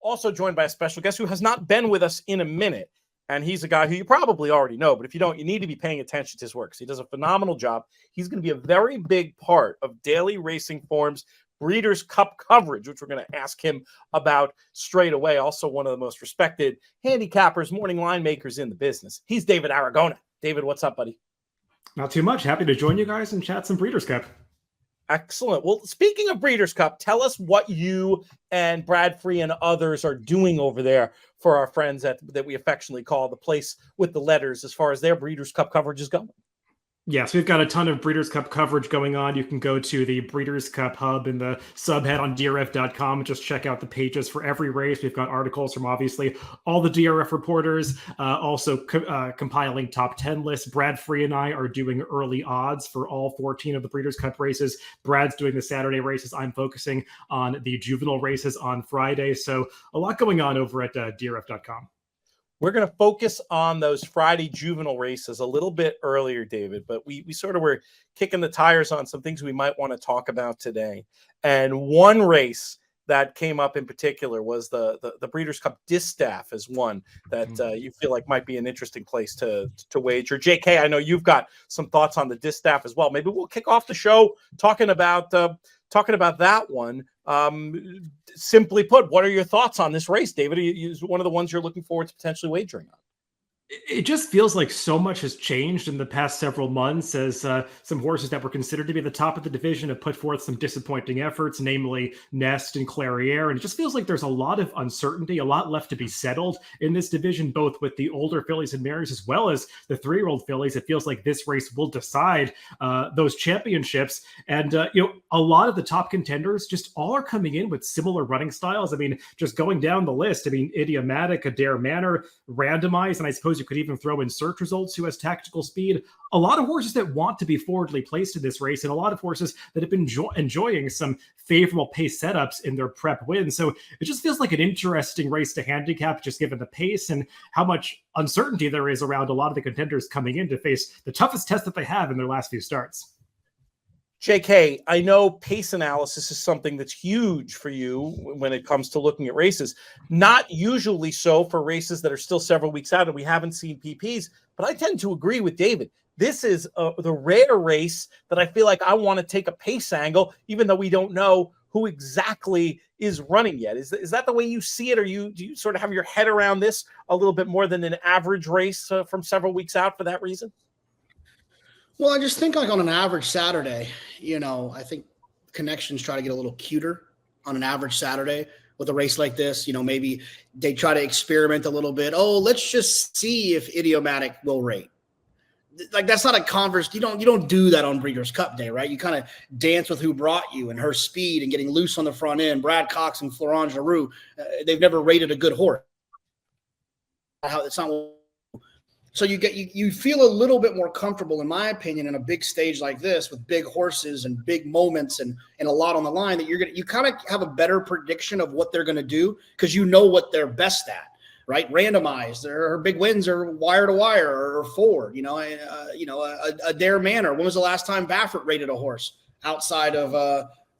Also joined by a special guest who has not been with us in a minute. And he's a guy who you probably already know, but if you don't, you need to be paying attention to his work. He does a phenomenal job. He's going to be a very big part of Daily Racing Form's Breeders Cup coverage, which we're going to ask him about straight away. Also one of the most respected handicappers, morning line makers in the business. He's David Aragona. David, what's up, buddy? Not too much. Happy to join you guys and chat some Breeders' Cup. Excellent. Well, speaking of Breeders' Cup, tell us what you and Brad Free and others are doing over there for our friends that we affectionately call the place with the letters as far as their Breeders' Cup coverage is going. Yes, we've got a ton of Breeders' Cup coverage going on. You can go to the Breeders' Cup hub in the subhead on DRF.com and just check out the pages for every race. We've got articles from obviously all the DRF reporters, also compiling top 10 lists. Brad Free and I are doing early odds for all 14 of the Breeders' Cup races. Brad's doing the Saturday races. I'm focusing on the juvenile races on Friday. So a lot going on over at DRF.com. We're going to focus on those Friday juvenile races a little bit earlier, David, but we sort of were kicking the tires on some things we might want to talk about today. And one race that came up in particular was the Breeders' Cup Distaff as one that you feel like might be an interesting place to wager. JK, I know you've got some thoughts on the Distaff as well. Maybe we'll kick off the show talking about that one. Simply put, what are your thoughts on this race, David? Is one of the ones you're looking forward to potentially wagering on? It just feels like so much has changed in the past several months as some horses that were considered to be the top of the division have put forth some disappointing efforts, namely Nest and Clairiere. And it just feels like there's a lot of uncertainty, a lot left to be settled in this division, both with the older fillies and mares as well as the 3-year-old fillies. It feels like this race will decide those championships. And, a lot of the top contenders just all are coming in with similar running styles. I mean, just going down the list, Idiomatic, Adair Manor, Randomized, and I suppose you could even throw in Search Results, who has tactical speed. A lot of horses that want to be forwardly placed in this race, and a lot of horses that have been enjoying some favorable pace setups in their prep wins. So it just feels like an interesting race to handicap, just given the pace and how much uncertainty there is around a lot of the contenders coming in to face the toughest test that they have in their last few starts. JK, I know pace analysis is something that's huge for you when it comes to looking at races. Not usually so for races that are still several weeks out and we haven't seen PPs, but I tend to agree with David. This is the rare race that I feel like I want to take a pace angle, even though we don't know who exactly is running yet. Is that the way you see it, or do you sort of have your head around this a little bit more than an average race from several weeks out for that reason? Well, I just think like on an average Saturday, I think connections try to get a little cuter on an average Saturday with a race like this. Maybe they try to experiment a little bit. Oh, let's just see if Idiomatic will rate. Like that's not a converse. You don't do that on Breeders' Cup Day, right? You kind of dance with who brought you and her speed and getting loose on the front end. Brad Cox and Florent Giroux, they've never rated a good horse. It's not. So you feel a little bit more comfortable, in my opinion, in a big stage like this with big horses and big moments and a lot on the line, that you kind of have a better prediction of what they're going to do because you know what they're best at, right? Randomized, her big wins are wire to wire or forward. A Dare Manor. When was the last time Baffert rated a horse outside of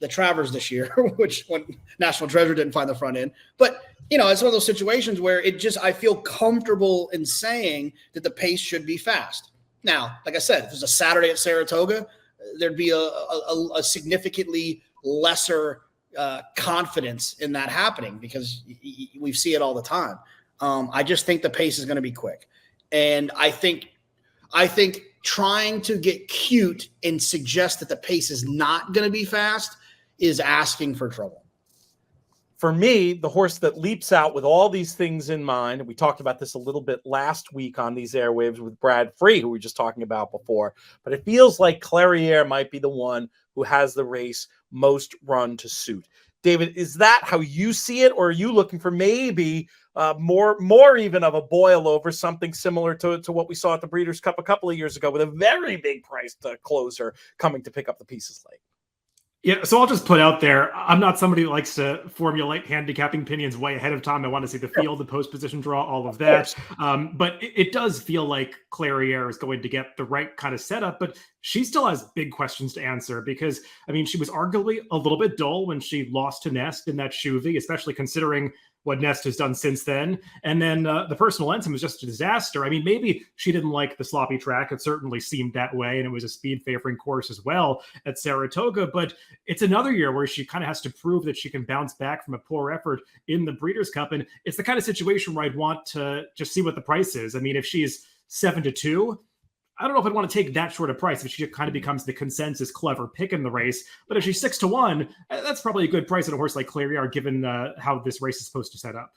the Travers this year, which when National Treasure didn't find the front end, but. It's one of those situations where I feel comfortable in saying that the pace should be fast. Now, like I said, if it was a Saturday at Saratoga, there'd be a significantly lesser confidence in that happening because we see it all the time. I just think the pace is going to be quick. And I think trying to get cute and suggest that the pace is not going to be fast is asking for trouble. For me, the horse that leaps out with all these things in mind, and we talked about this a little bit last week on these airwaves with Brad Free, who we were just talking about before, but it feels like Clairiere might be the one who has the race most run to suit. David, is that how you see it, or are you looking for maybe more even of a boil over, something similar to what we saw at the Breeders' Cup a couple of years ago with a very big priced closer coming to pick up the pieces late? Yeah, so I'll just put out there, I'm not somebody who likes to formulate handicapping opinions way ahead of time. I want to see the field, the post position draw, all of that. But it does feel like Clairiere is going to get the right kind of setup, but she still has big questions to answer because, she was arguably a little bit dull when she lost to Nest in that Chuvy, especially considering what Nest has done since then. And then the personal ensign was just a disaster. I mean, maybe she didn't like the sloppy track. It certainly seemed that way. And it was a speed favoring course as well at Saratoga. But it's another year where she kind of has to prove that she can bounce back from a poor effort in the Breeders' Cup. And it's the kind of situation where I'd want to just see what the price is. I mean, if she's 7-2, I don't know if I'd want to take that short of price if she kind of becomes the consensus clever pick in the race. But if she's 6-1, that's probably a good price at a horse like Clairiere, given how this race is supposed to set up.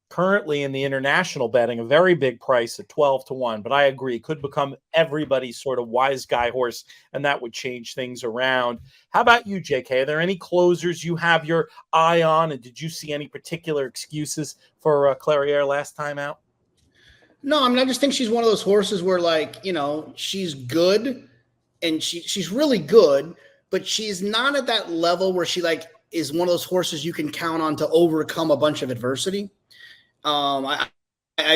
Currently in the international betting, a very big price at 12-1, but I agree, could become everybody's sort of wise guy horse, and that would change things around. How about you, JK? Are there any closers you have your eye on, and did you see any particular excuses for Clairiere last time out? No, I mean, I just think she's one of those horses where, like, you know, she's good and she's really good, but she's not at that level where she like is one of those horses you can count on to overcome a bunch of adversity. I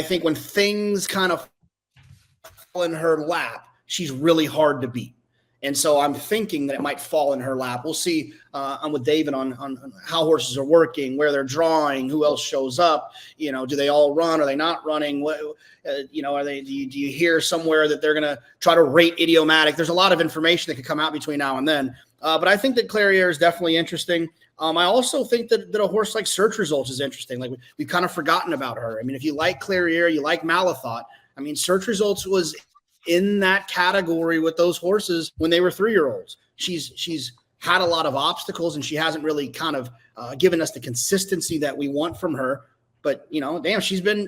think when things kind of fall in her lap, she's really hard to beat. And so I'm thinking that it might fall in her lap. We'll see. I'm with David on how horses are working, where they're drawing, who else shows up. You know, do they all run? Are they not running? What, you know, are they? Do you hear somewhere that they're going to try to rate idiomatic? There's a lot of information that could come out between now and then. But I think that Clairiere is definitely interesting. I also think that a horse like Search Results is interesting. Like we've kind of forgotten about her. I mean, if you like Clairiere, you like Malathot. I mean, Search Results was in that category with those horses when they were 3-year-olds. She's had a lot of obstacles and she hasn't really kind of given us the consistency that we want from her. But, you know, damn, she's been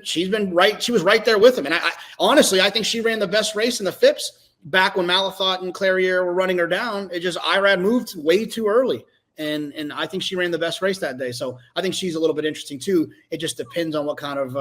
right. She was right there with him. And I honestly, I think she ran the best race in the Phipps back when Malathot and Clairiere were running her down. It just, Irad moved way too early. And I think she ran the best race that day. So I think she's a little bit interesting too. It just depends on what kind of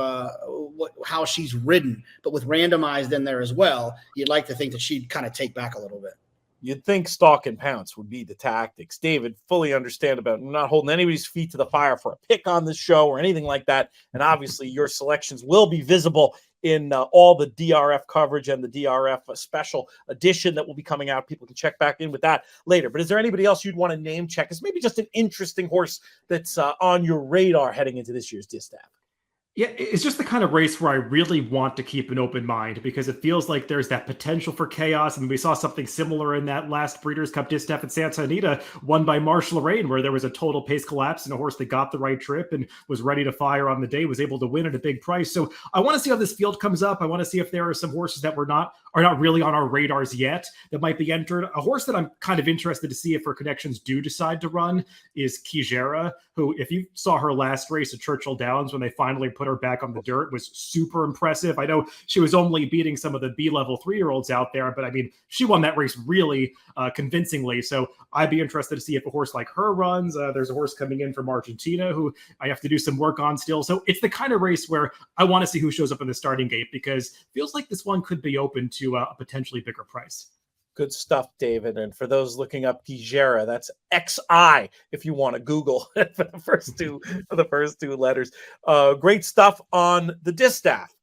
how she's ridden. But with randomized in there as well, you'd like to think that she'd kind of take back a little bit. You'd think stalk and pounce would be the tactics. David, fully understand about not holding anybody's feet to the fire for a pick on this show or anything like that. And obviously your selections will be visible in all the DRF coverage and the DRF special edition that will be coming out. People can check back in with that later. But is there anybody else you'd want to name check as maybe just an interesting horse that's on your radar heading into this year's Distaff? Yeah, it's just the kind of race where I really want to keep an open mind because it feels like there's that potential for chaos. I mean, we saw something similar in that last Breeders' Cup Distaff at Santa Anita, won by Marshall Lorraine, where there was a total pace collapse and a horse that got the right trip and was ready to fire on the day, was able to win at a big price. So I want to see how this field comes up. I want to see if there are some horses that are not really on our radars yet that might be entered. A horse that I'm kind of interested to see if her connections do decide to run is Kijera, who, if you saw her last race at Churchill Downs when they finally put her back on the dirt, was super impressive. I know she was only beating some of the B-level 3-year-olds out there, but I mean, she won that race really convincingly. So I'd be interested to see if a horse like her runs. There's a horse coming in from Argentina who I have to do some work on still. So it's the kind of race where I want to see who shows up in the starting gate because it feels like this one could be open to a potentially bigger price. Good stuff, David. And for those looking up Kijera, that's XI if you want to Google for the first two letters. Great stuff on the Distaff.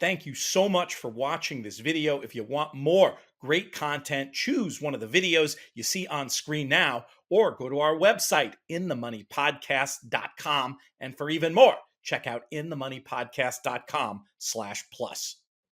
Thank you so much for watching this video. If you want more great content, choose one of the videos you see on screen now, or go to our website, inthemoneypodcast.com. And for even more, check out inthemoneypodcast.com/plus.